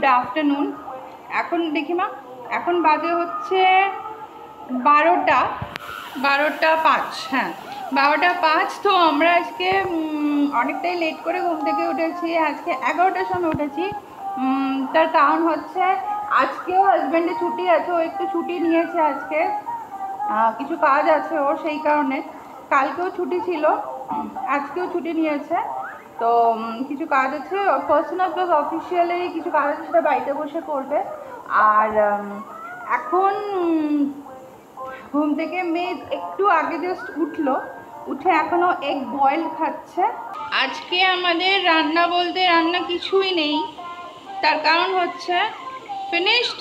Good afternoon. এখন দেখি মা, এখন বাজে হচ্ছে 12টা 5। হ্যাঁ, 12টা 5। তো আমরা আজকে অনেকটাই লেট করে ঘুম থেকে উঠেছি। আজকে 11টার সময় উঠেছি। তার কারণ হচ্ছে আজকেও হাজব্যান্ডের ছুটি আছে, ও একটু ছুটি নিয়েছে আজকে, কিছু কাজ আছে ওর, সেই কারণে। কালকেও ছুটি ছিল, আজকেও ছুটি নিয়েছে। তো কিছু কাজ আছে পার্সোনাল প্লাস অফিসিয়ালি, কিছু কাজ আছে সেটা বাড়িতে বসে করবে। আর এখন ঘুম থেকে মেয়ে একটু আগে জাস্ট উঠলো, উঠে এখনও এগ বয়েল খাচ্ছে। আজকে আমাদের রান্না বলতে রান্না কিছুই নেই। তার কারণ হচ্ছে ফিনিশড।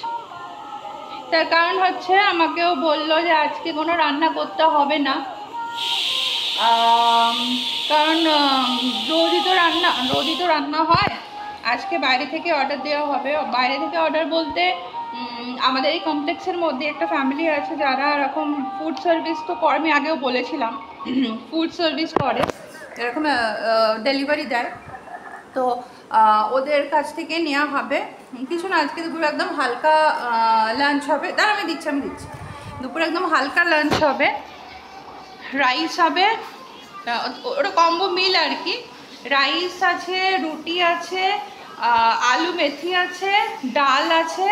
তার কারণ হচ্ছে আমাকেও বললো যে আজকে কোনো রান্না করতে হবে না, কারণ রোজই তো রান্না হয়। আজকে বাইরে থেকে অর্ডার দেওয়া হবে। বাইরে থেকে অর্ডার বলতে আমাদের এই কমপ্লেক্সের মধ্যে একটা ফ্যামিলি আছে যারা এরকম ফুড সার্ভিস তো করে, আমি আগেও বলেছিলাম ফুড সার্ভিস করে, এরকম ডেলিভারি দেয়। তো ওদের কাছ থেকে নেওয়া হবে কিছু না। আজকে দুপুরে একদম হালকা লাঞ্চ হবে। আমি দিচ্ছি দুপুরে একদম হালকা লাঞ্চ হবে। রাইস হবে, ওটা কম্বো মিল আর কি। রাইস আছে, রুটি আছে, আলু মেথি আছে, ডাল আছে,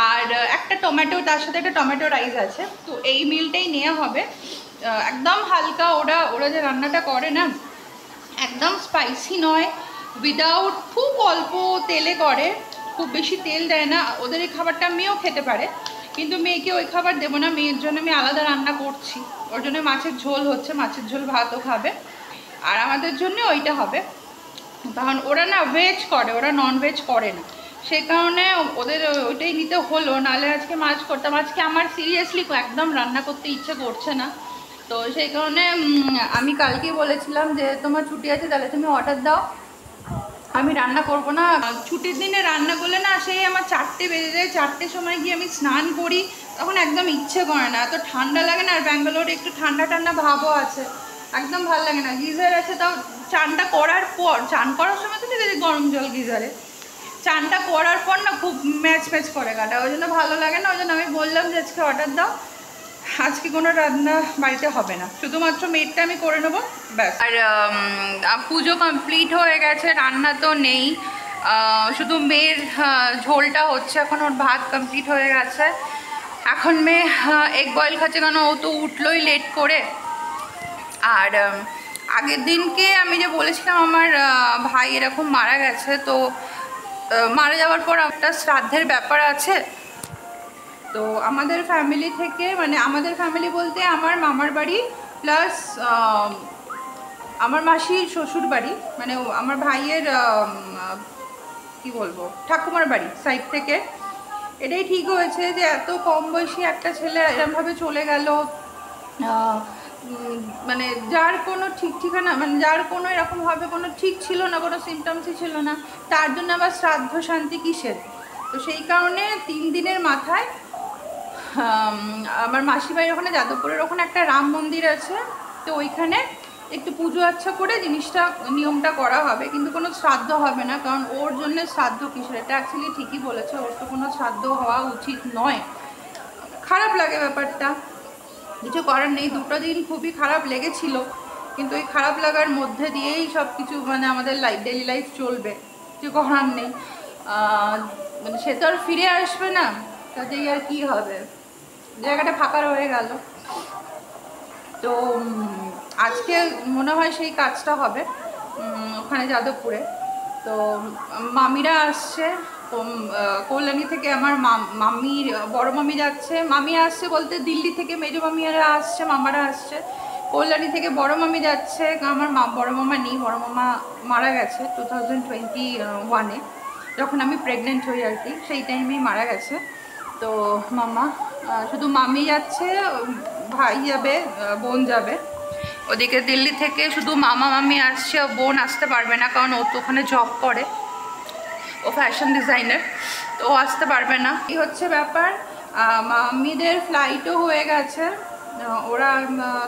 আর একটা টমেটো, তার সাথে একটা টমেটো রাইস আছে। তো এই মিলটাই নেওয়া হবে। একদম হালকা, ওরা যে রান্নাটা করে না, একদম স্পাইসি নয়, উইদাউট খুব অল্প তেলে করে, খুব বেশি তেল দেয় না। ওদের এই খাবারটা মেয়েও খেতে পারে, কিন্তু মেয়েকে ওই খাবার দেবো না। মেয়ের জন্য আমি আলাদা রান্না করছি, ওর জন্য মাছের ঝোল হচ্ছে, মাছের ঝোল ভাতও খাবে, আর আমাদের জন্য ওইটা হবে। কারণ ওরা না ভেজ করে, ওরা নন ভেজ করে না, সেই কারণে ওদের ওইটাই নিতে হলো। নাহলে আজকে মাছ করতাম। আজকে আমার সিরিয়াসলি একদম রান্না করতে ইচ্ছে করছে না। তো সেই কারণে আমি কালকেই বলেছিলাম যে তোমার ছুটি আছে, তাহলে তুমি অর্ডার দাও, আমি রান্না করব না। ছুটির দিনে রান্না করলে না, সেই আমার 4টে বেজে যায়। 4টের সময় গিয়ে আমি স্নান করি, তখন একদম ইচ্ছে করে না, এত ঠান্ডা লাগে না। আর ব্যাঙ্গালোরে একটু ঠান্ডা ঠান্ডা ভাবও আছে, একদম ভালো লাগে না। গিজার আছে, তাও চানটা করার পর, চান করার সময় তো যদি গরম জল গিজারে, চানটা করার পর না খুব ম্যাচ করে গাটা, ওই জন্য ভালো লাগে না। ওই জন্য আমি বললাম যে আজকে অর্ডার দাও, আজকে কোনো রান্না বাড়িতে হবে না, শুধুমাত্র মেয়েরটা আমি করে নেবো ব্যাস। আর পুজো কমপ্লিট হয়ে গেছে, রান্না তো নেই, শুধু মেয়ের ঝোলটা হচ্ছে এখন, ওর ভাত কমপ্লিট হয়ে গেছে। এখন মেয়ে এগ বয়েল খাচ্ছে, কেন ও তো উঠলোই লেট করে। আর আগের দিনকে আমি যে বলেছিলাম আমার ভাই এরকম মারা গেছে, তো মারা যাওয়ার পর একটা শ্রাদ্ধের ব্যাপার আছে। তো আমাদের ফ্যামিলি থেকে, মানে আমাদের ফ্যামিলি বলতে আমার মামার বাড়ি প্লাস আমার মাসির শ্বশুর বাড়ি, মানে আমার ভাইয়ের কি বলবো, ঠাকুমার বাড়ি সাইড থেকে। এটাই ঠিক হয়েছে যে এত কম বয়সী একটা ছেলে এরমভাবে চলে গেল, মানে যার কোনো ঠিক ঠিকানা, মানে যার কোনো এরকমভাবে কোনো ঠিক ছিল না, কোনো সিমটমসই ছিল না, তার জন্য আবার শ্রাদ্ধ শান্তি কিসের। তো সেই কারণে 3 দিনের মাথায় আমার মাসিবাড়ির ওখানে, যাদবপুরের ওখানে একটা রাম মন্দির আছে, তো ওইখানে একটু পুজো আচ্ছা করে জিনিসটা, নিয়মটা করা হবে। কিন্তু কোনো শ্রাদ্ধ হবে না, কারণ ওর জন্য শ্রাদ্ধ কিসের, এটা অ্যাকচুয়ালি ঠিকই বলেছে, ওর তো কোনো শ্রাদ্ধ হওয়া উচিত নয়। খারাপ লাগে ব্যাপারটা, কিছু করার নেই। 2টো দিন খুবই খারাপ লেগেছিল, কিন্তু ওই খারাপ লাগার মধ্যে দিয়েই সব কিছু, মানে আমাদের ডেইলি লাইফ চলবে, কিছু করার নেই। মানে সে তো আর ফিরে আসবে না, তাতেই আর কি হবে, জায়গাটা ফাঁকা রয়ে গেল। তো আজকে মনে হয় সেই কাজটা হবে ওখানে যাদবপুরে। তো মামিরা আসছে কল্যাণী থেকে, আমার মামির বড় মামি যাচ্ছে, মামি আসছে বলতে দিল্লি থেকে মেজো মামিরা আসছে, মামারা আসছে। কল্যাণী থেকে বড় মামি যাচ্ছে, আমার বড় মামা নেই, বড় মামা মারা গেছে 2021-এ, যখন আমি প্রেগনেন্ট হই আর কি, সেই টাইমেই মারা গেছে। তো মামা, শুধু মামি যাচ্ছে, ভাই যাবে, বোন যাবে। ওদিকে দিল্লি থেকে শুধু মামা মামি আসছে, বোন আসতে পারবে না, কারণ ও তো ওখানে জব করে, ও ফ্যাশন ডিজাইনার, তো ও আসতে পারবে না। এই হচ্ছে ব্যাপার। মামিদের ফ্লাইটও হয়ে গেছে, ওরা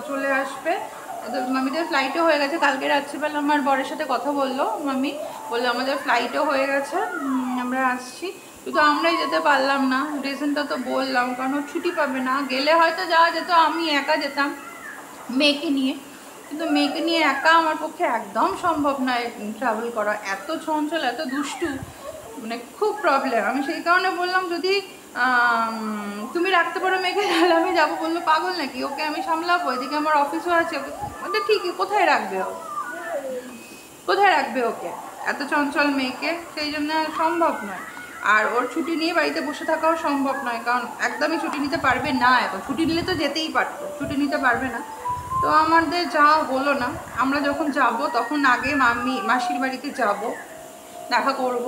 চলে আসবে। মামিদের ফ্লাইটও হয়ে গেছে। কালকে রাত্রিবেলা আমার বরের সাথে কথা বললো, মামি বললো আমাদের ফ্লাইটও হয়ে গেছে, আমরা আমরা আসছি, শুধু আমরাই যেতে পারলাম না। রিজনটা তো বললাম, কারণ ও ছুটি পাবে না। গেলে হয়তো যাওয়া যেত, আমি একা যেতাম মেয়েকে নিয়ে, কিন্তু মেয়েকে নিয়ে একা আমার পক্ষে একদম সম্ভব নয় ট্রাভেল করা। এত চঞ্চল, এত দুষ্টু, মানে খুব প্রবলেম। আমি সেই কারণে বললাম যদি তুমি রাখতে পারো মেয়েকে তাহলে আমি যাবো। বললো পাগল নাকি, ওকে আমি সামলাবো, এদিকে আমার অফিসও আছে। ওটা ঠিকই, কোথায় রাখবে ও, কোথায় রাখবে ওকে, এত চঞ্চল মেয়েকে? সেই জন্য সম্ভব নয়। আর ওর ছুটি নিয়ে বাড়িতে বসে থাকাও সম্ভব নয়, কারণ একদমই ছুটি নিতে পারবে না। এখন ছুটি নিলে তো যেতেই পারতো, ছুটি নিতে পারবে না। তো আমাদের যাওয়া হলো না। আমরা যখন যাব তখন আগে মাসির বাড়িতে যাব, দেখা করব,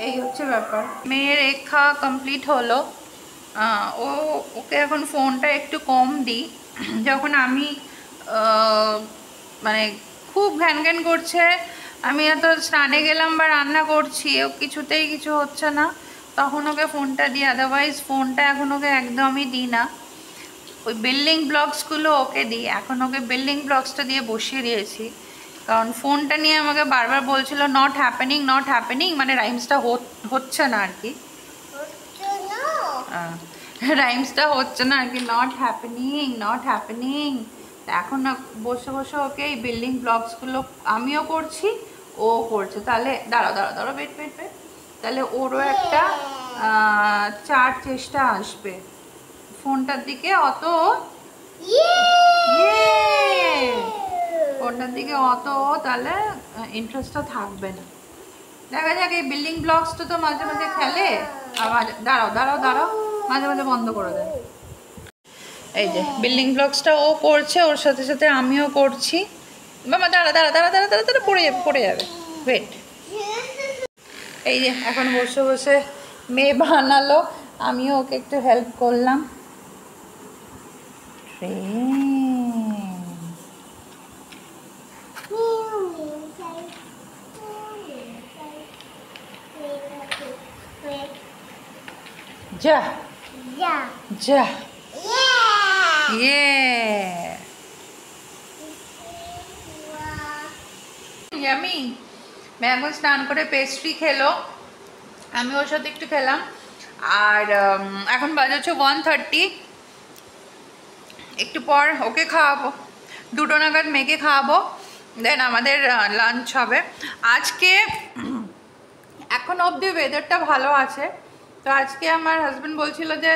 এই হচ্ছে ব্যাপার। মেয়ের এগ খাওয়া কমপ্লিট হলো। ও ওকে এখন ফোনটা একটু কম দিই। যখন আমি মানে খুব ঘ্যান ঘ্যান করছে, আমি এত স্নানে গেলাম বা রান্না করছি, ও কিছুতেই কিছু হচ্ছে না, তখন ওকে ফোনটা দিই। আদারওয়াইজ ফোনটা এখন ওকে একদমই দিই না। ওই বিল্ডিং ব্লগসগুলো ওকে দিই, এখন ওকে বিল্ডিং ব্লগসটা দিয়ে বসিয়ে দিয়েছি। কারণ ফোনটা নিয়ে আমাকে বারবার বলছিল নট হ্যাপেনিং, নট হ্যাপেনিং, মানে রাইমসটা হচ্ছে না আর কি, রাইমসটা হচ্ছে না আর কি, নট হ্যাপেনিং, নট হ্যাপেনিং। এখন বসে বসে ওকে এই বিল্ডিং ব্লগসগুলো আমিও করছি, ও করছে। তাহলে দাঁড়াও দাঁড়াও দাঁড়াও, বেট বেট বেট, তাহলে ওরও একটা চার চেষ্টা আসবে ফোনটার দিকে। অত ফোনটার দিকে অত তাহলে ইন্টারেস্টটা থাকবে না। দেখা যাক, এই বিল্ডিং ব্লকসটা তো মাঝে মাঝে খেলে, আবার দাঁড়াও দাঁড়াও দাঁড়াও, মাঝে মাঝে বন্ধ করে দেয়। এই যে বিল্ডিং ব্লকসটা ও করছে, ওর সাথে সাথে আমিও করছি। বাবা দাঁড়া দাঁড়া দাঁড়া দাঁড়া দাঁড়া দাঁড়া, পড়ে যাবে পড়ে যাবে, ওয়েট। এই যে এখন বসে বসে মেয়ে বানালো, আমিও ওকে একটু হেল্প করলাম। যা যা, ইয়ামি। মেয়ে এখন স্নান করে পেস্ট্রি খেলো, আমি ওর সাথে একটু খেলাম। আর এখন বাজে হচ্ছে 1:30, একটু পর ওকে খাওয়াবো, 2টো নাগাদ মেয়েকে খাওয়াবো, দেন আমাদের লাঞ্চ হবে। আজকে এখন অবধি ওয়েদারটা ভালো আছে, তো আজকে আমার হাজব্যান্ড বলছিল যে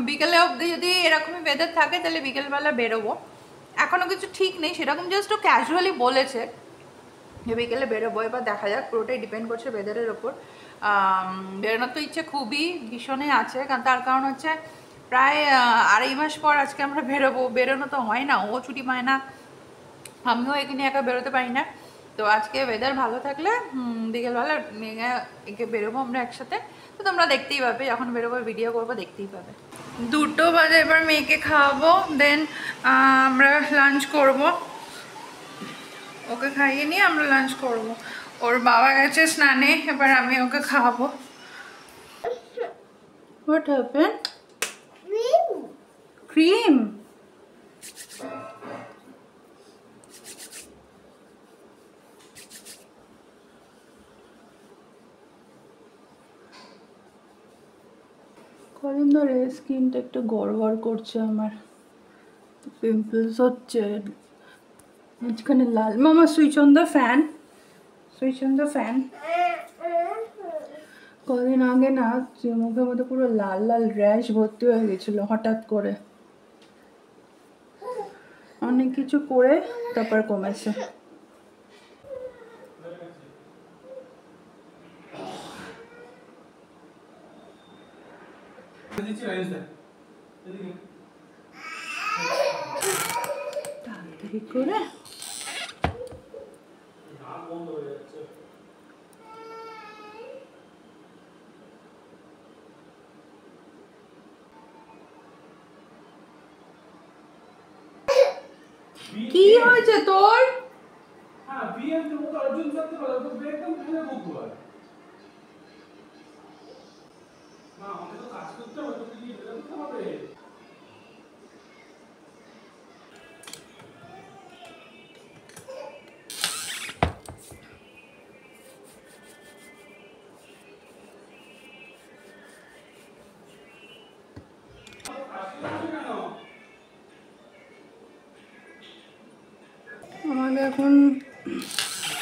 বিকেলে অবধি যদি এরকমই ওয়েদার থাকে তাহলে বিকেলবেলা বেরোবো। এখনও কিছু ঠিক নেই সেরকম, জাস্ট ও ক্যাজুয়ালি বলেছে যে বিকেলে বেরোবো। এবার দেখা যাক, পুরোটাই ডিপেন্ড করছে ওয়েদারের ওপর। বেরোনোর তো ইচ্ছে খুবই ভীষণই আছে, কারণ তার কারণ হচ্ছে প্রায় 2.5 মাস পর আজকে আমরা বেরোবো। বেরোনো তো হয় না, ও ছুটি পায় না, আমিও এখানে একা বেরোতে পারি না। তো আজকে ওয়েদার ভালো থাকলে বিকেলবেলা একে বেরোবো আমরা একসাথে। তো তোমরা দেখতেই পাবে, যখন বেরোবো ভিডিও করবো, দেখতেই পাবে। 2টো বাজে, এবার মেয়েকে খাওয়াবো, দেন আমরা লাঞ্চ করব। ওকে খাইয়ে নিয়ে আমরা লাঞ্চ করব। ওর বাবা গেছে স্নানে, এবার আমি ওকে খাওয়াবো। What happened? Cream. কদিন ধরে স্কিনটা একটু গড়বড় করছে আমার, পিম্পলস হচ্ছে, মাঝখানে লাল। মামা switch on the fan, switch on the fan. কদিন আগে না মুখের মধ্যে পুরো লাল লাল র্যাশ ভর্তি হয়ে গেছিলো হঠাৎ করে, অনেক কিছু করে তারপর কমেছে। তাড়াতাড়ি করে কি হয়েছে তোর? এখন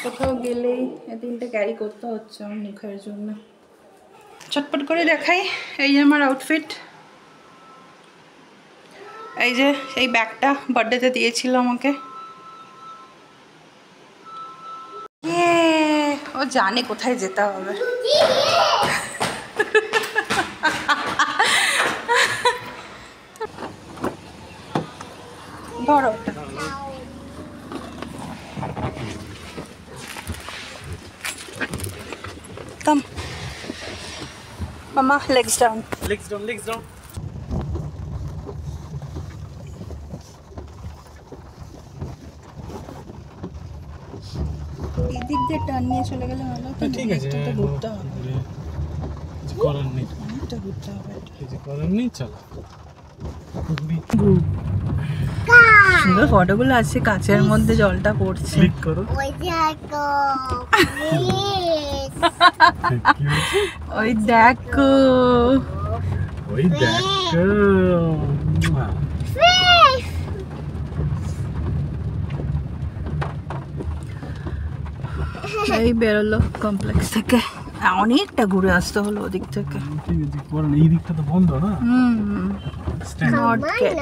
কোথাও গেলেই এই তিনটে ক্যারি করতে হচ্ছে আমার মুখের জন্য। চটপট করে দেখাই, এই যে আমার আউটফিট। এই যে এই ব্যাগটা বার্থডেতে দিয়েছিল আমাকে। ও জানে কোথায় যেতে হবে। ধরো come mama, legs down, legs down, legs down. এদিক দিয়ে টার্ন নিয়ে চলে গেলে ভালো হতো। ঠিক আছে, এটা ঘুরতে হবে, কিছু করার নেই, অনেকটা ঘুরতে হবে, কিছু করার নেই। চলো সুন্দর ফটোগুলো আছে, কাচের মধ্যে জলটা পড়ছে। ক্লিক করো। ওই দেখো, ওই দেখো এই বেরোলো কমপ্লেক্স থেকে। অনেকটা ঘুরে আসতে হলো ওদিক থেকে। ঠিক আছে, করেন। এই দিকটা তো বন্ধ না। Not gate.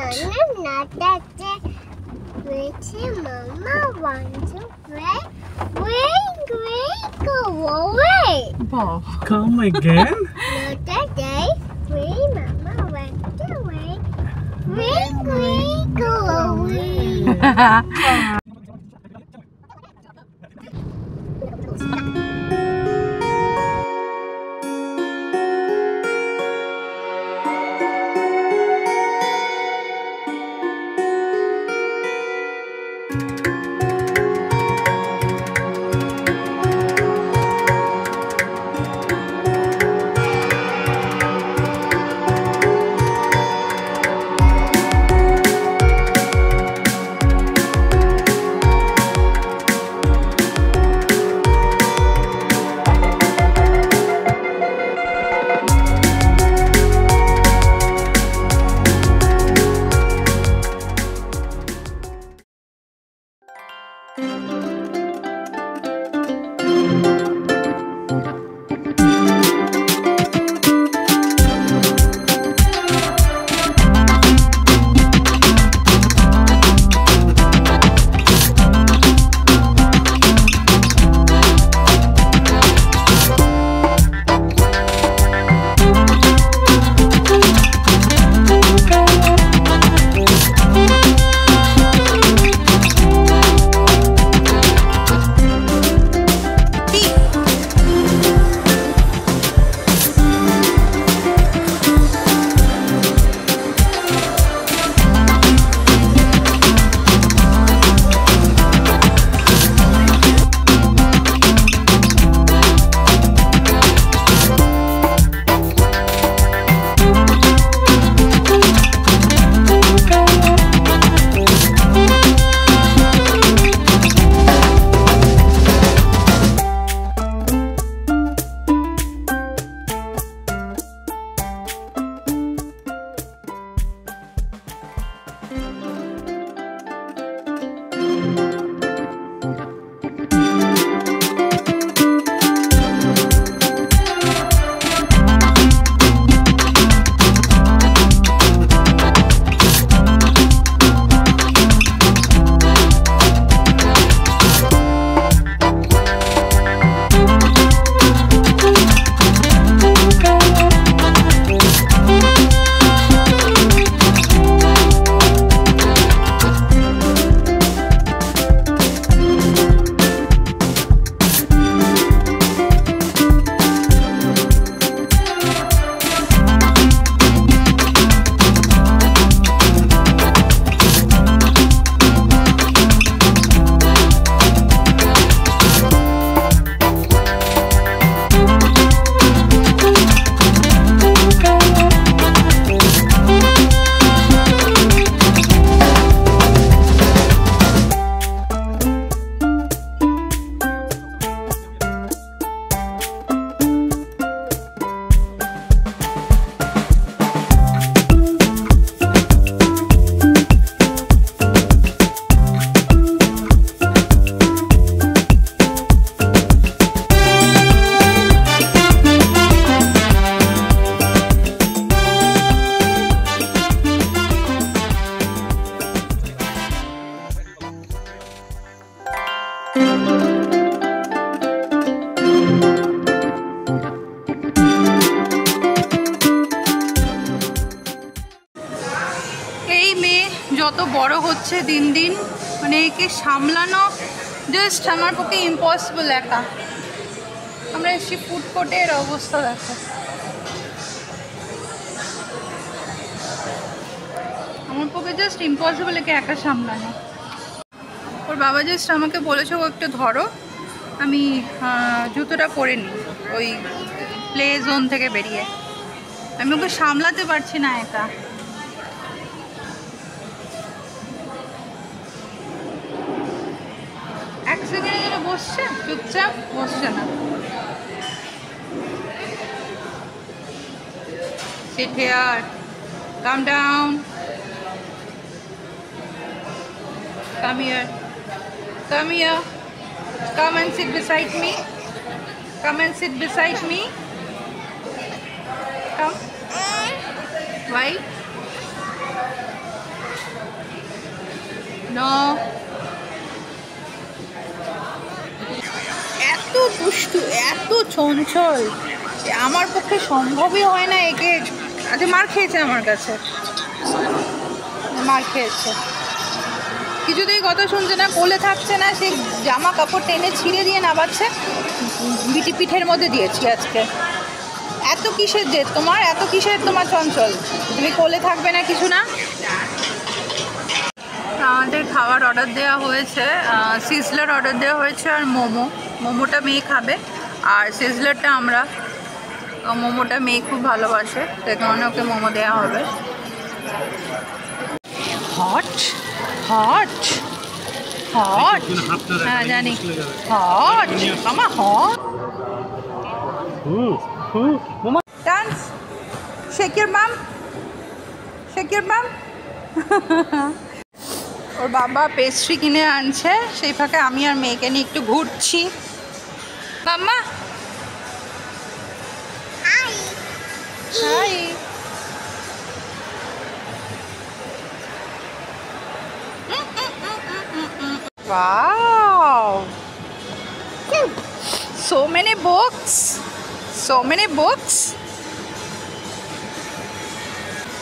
Mama wants to play. Go away. Wow. Come again. Not that day. Mama went away. Go away. কত বড় হচ্ছে দিন দিন, মানে একে সামলানো জাস্ট আমার পক্ষে ইম্পসিবল একা। আমরা এসছি ফুড কোর্টে, এর অবস্থা দেখো। আমার পক্ষে জাস্ট ইম্পসিবল একে একা সামলানো। ওর বাবা জাস্ট আমাকে বলেছে ও একটু ধরো, আমি জুতোটা পরে নিই ওই প্লে জোন থেকে বেরিয়ে। আমি ওকে সামলাতে পারছি না একা। এক সেকেন্ডের জন্য বসছে, চুপচাপ বসছে না। Sit here. Calm down. Come here. Come here. Come and sit beside me. Come and sit beside me. Come. Why? No. এত দুষ্টু, এত চঞ্চল, আমার পক্ষে সম্ভবই হয় না একে। আচ্ছা, মার খেয়েছে আমার কাছে, মার খেয়েছে, কিছুতেই কথা শুনছে না, কোলে থাকছে না, সে জামা কাপড় টেনে ছিঁড়ে দিয়ে নামাচ্ছে। বিটি পিঠের মধ্যে দিয়েছি আজকে। এত কিসের জেদ তোমার, এত কিসের তোমার চঞ্চল? তুমি কোলে থাকবে না, কিছু না। আমাদের খাবার অর্ডার দেওয়া হয়েছে, সিজলার অর্ডার দেওয়া হয়েছে আর মোমোটা মেয়ে খাবে, আর সিজলারটা আমরা। মোমোটা মেয়ে খুব ভালোবাসে, সেই কারণে ওকে মোমো দেওয়া হবে। হট হট হট, হ্যাঁ জানি, hot mama, hot. Dance, shake your mum, shake your mum. ওর বাবা পেস্ট্রি কিনে আনছে, সেই ফাঁকে আমি আর মেয়েকে নিয়ে একটু ঘুরছি। মাম্মা high. Wow, so many books, so many books.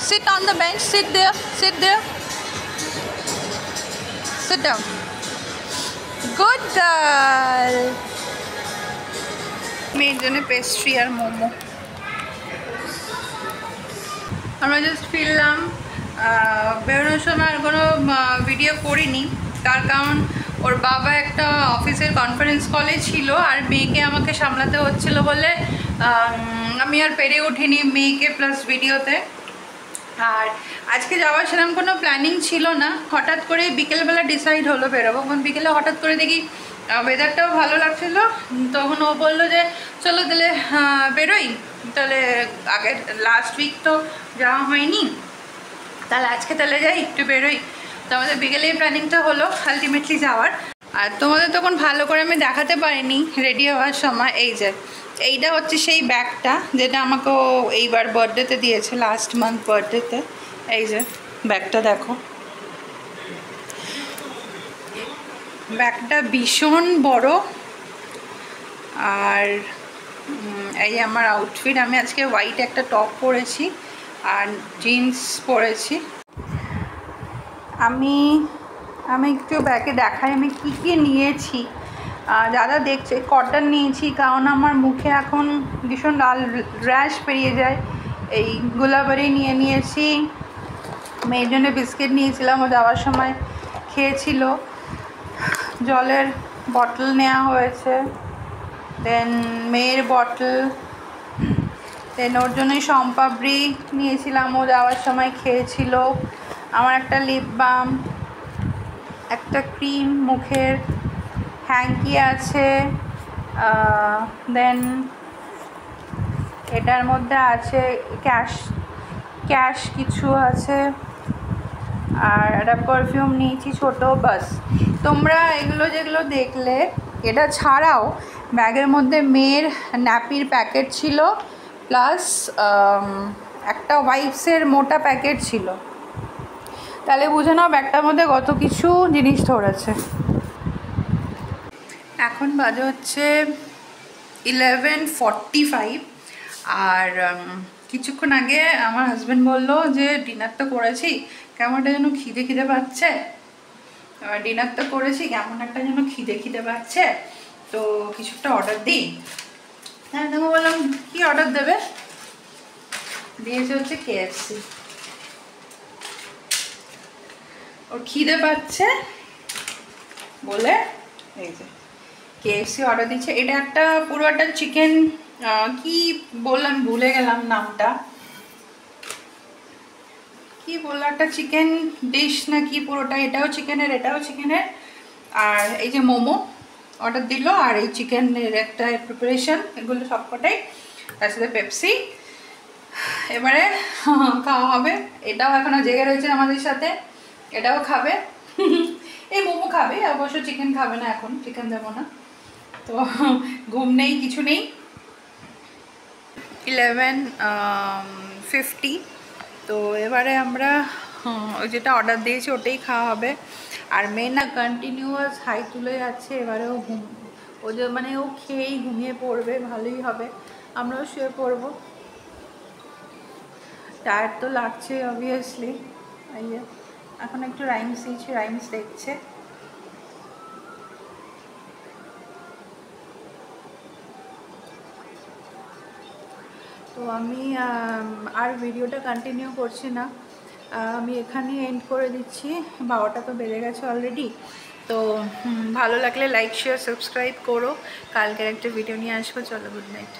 Sit on the bench, sit there, sit there. Sit down. Good girl. মেয়ের জন্য পেস্ট্রি আর মোমো। আমরা জাস্ট ফিরলাম, বেরোনোর সময় আর কোনো ভিডিও করিনি, তার কারণ ওর বাবা একটা অফিসের কনফারেন্স কলে ছিল আর মেয়েকে আমাকে সামলাতে হচ্ছিল বলে আমি আর পেরে উঠিনি মেয়েকে প্লাস ভিডিওতে। আর আজকে যাওয়ার সেরকম কোনো প্ল্যানিং ছিল না, হঠাৎ করে বিকেলবেলা ডিসাইড হলো বেরোবো। কারণ বিকেলে হঠাৎ করে দেখি ওয়েদারটাও ভালো লাগছিলো, তখন ও বললো যে চলো তাহলে বেরোই। তাহলে আগের লাস্ট উইক তো যাওয়া হয়নি, তাহলে আজকে তাহলে যাই, একটু বেরোই। তো আমাদের বিকেলেই প্ল্যানিংটা হলো আলটিমেটলি যাওয়ার। আর তোমাদের তখন ভালো করে আমি দেখাতে পারিনি রেডি হওয়ার সময়। এই যে এইটা হচ্ছে সেই ব্যাগটা যেটা আমাকে ও এইবার বার্থডেতে দিয়েছে, লাস্ট মান্থ বার্থডেতে। এই যে ব্যাগটা দেখো, ব্যাগটা ভীষণ বড়। আর এই আমার আউটফিট, আমি আজকে হোয়াইট একটা টপ পরেছি আর জিন্স পরেছি। আমি একটু ব্যাগে দেখাই আমি কী কী নিয়েছি। দাদা দেখছে, কটন নিয়েছি কারণ আমার মুখে এখন ভীষণ লাল র্যাশ বেরিয়ে যায়। এই গোলাবারি নিয়েছি, মেয়ের জন্য বিস্কিট নিয়েছিলাম, ও যাওয়ার সময় খেয়েছিল। জলের বটল নেওয়া হয়েছে, দেন মেয়ের বটল, দেন ওর জন্যই সম্পাবড়ি নিয়েছিলাম, ও যাওয়ার সময় খেয়েছিল। আমার একটা লিপ বাম, একটা ক্রিম, মুখের হ্যাঙ্কি আছে, দেন এটার মধ্যে আছে ক্যাশ কিছু আছে, আর একটা পারফিউম নিয়েছি ছোটো, বাস। তোমরা এগুলো যেগুলো দেখলে, এটা ছাড়াও ব্যাগের মধ্যে মেয়ের ন্যাপির প্যাকেট ছিল, প্লাস একটা ওয়াইপসের মোটা প্যাকেট ছিল। তাহলে বুঝে নাও ব্যাগটার মধ্যে কত কিছু জিনিস ধরেছে। এখন বাজে হচ্ছে 11:45, আর কিছুক্ষণ আগে আমার হাজব্যান্ড বললো যে ডিনার তো করেছি, কেমন একটা যেন খিদে খিদে পাচ্ছে। ডিনার তো করেছি, কেমন একটা যেন খিদে খিদে পাচ্ছে, তো কিছু একটা অর্ডার দিই। হ্যাঁ, দেখো বললাম কি অর্ডার দেবে, দিয়েছে হচ্ছে KFC। ওর খিদে পাচ্ছে বলে এই যে KFC অর্ডার দিচ্ছে। এটা একটা পুরো একটা চিকেন, কি বললাম ভুলে গেলাম নামটা, কি বললো একটা চিকেন ডিশ না কি পুরোটা, এটাও চিকেনের এটাও চিকেনের। আর এই যে মোমো অর্ডার দিল, আর এই চিকেনের একটা প্রিপারেশন, এগুলো সবকটাই, তার সাথে পেপসি। এবারে খাওয়া হবে। এটাও এখনো জেগে রয়েছে আমাদের সাথে, এটাও খাবে। এই মোমো খাবে অবশ্য, চিকেন খাবে না, এখন চিকেন দেবো না। তো ঘুম নেই, কিছু নেই। 11:50। তো এবারে আমরা ওই যেটা অর্ডার দিয়েছি ওটাই খাওয়া হবে। আর মেন কন্টিনিউয়াস হাই তুলে যাচ্ছে, এবারেও ও যে মানে ও খেয়েই ঘুমিয়ে পড়বে, ভালোই হবে, আমরাও শুয়ে পড়বো। টায়ার্ড তো লাগছে অবভিয়াসলি। এখন একটু রাইমস দিয়েছি, রাইমস দেখছে। তো আমি আর ভিডিওটা কন্টিনিউ করছি না, আমি এখানেই এন্ড করে দিচ্ছি। 12টা তো বেজে গেছে অলরেডি। তো ভালো লাগলে লাইক শেয়ার সাবস্ক্রাইব করো। কালকের একটা ভিডিও নিয়ে আসবো। চলো, গুড নাইট।